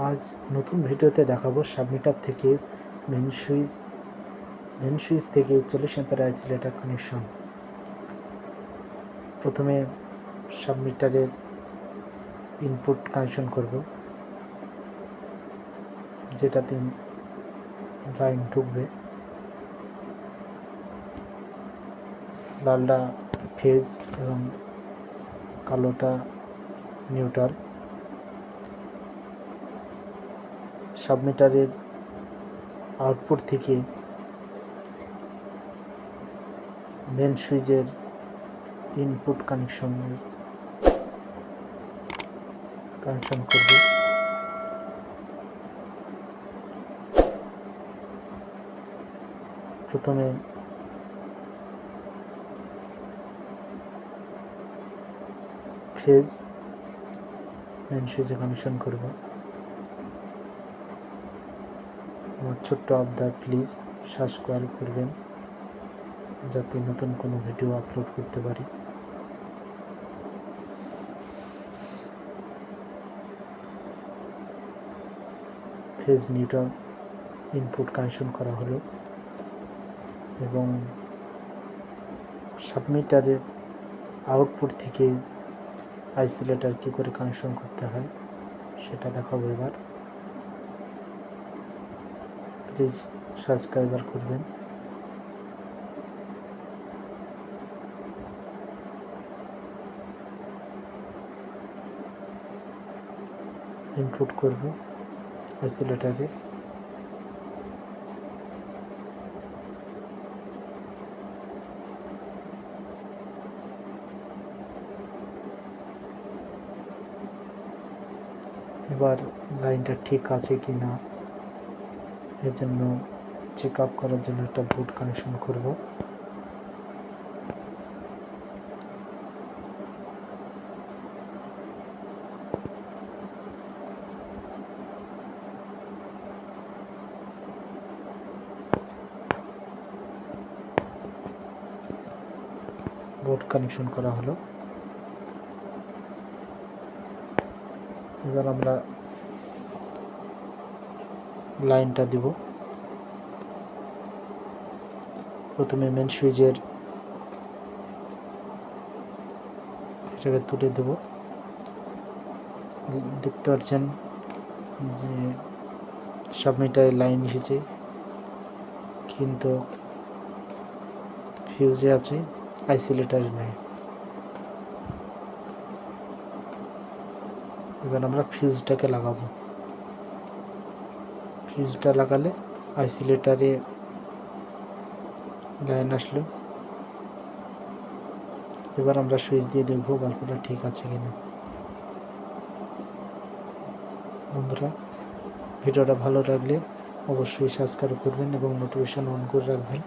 আজ নতুন ভিডিওতে দেখাবো সাবমিটার থেকে মেন সুইচ থেকে 40 অ্যাম্পিয়ার আইসোলেটর কানেকশন। প্রথমে সাবমিটারের ইনপুট কানেকশন করব, যেটাতে লাইন ঢুকবে। লালটা ফেজ এবং কালোটা নিউট্রাল। সাবমিটারের আউটপুট থেকে মেন সুইচের ইনপুট কানেকশন করব। প্রথমে ফেজ মেন সুইচে কানেকশন করব। আমার ছোট্ট আবদার, প্লিজ সাবস্ক্রাইব করবেন যাতে নতুন কোনো ভিডিও আপলোড করতে পারি। ফেজ নিউট্রাল ইনপুট কানেকশন করা হলো এবং সাবমিটারের আউটপুট থেকে আইসোলেটর কী করে কানেকশন করতে হয় সেটা দেখাবো এবার। প্লিজ সাবস্ক্রাইবার করবেন। ইনপুট করব আইসোলেটরে। এবার লাইনটা ঠিক আছে কি না এর জন্য চেক আপ করার জন্য একটা বোর্ড কানেকশন করব। বোর্ড কানেকশন করা হলো। এবার আমরা লাইনটা দিব। প্রথমে মেন সুইচের এটাকে তুলে দেব। দেখতে পাচ্ছেন যে সাবমিটারে লাইন এসেছে, কিন্তু ফিউজে আছে, আইসোলেটরে নেই। এবার আমরা ফিউজটাকে লাগাবো। ফিউজটা লাগালে আইসোলেটরে লাইন আসলো। এবার আমরা সুইচ দিয়ে দেখবো বাল্বটা ঠিক আছে কিনা। বন্ধুরা, ভিডিওটা ভালো লাগলে অবশ্যই সাবস্ক্রাইব করবেন এবং নোটিফিকেশন অন করে রাখবেন।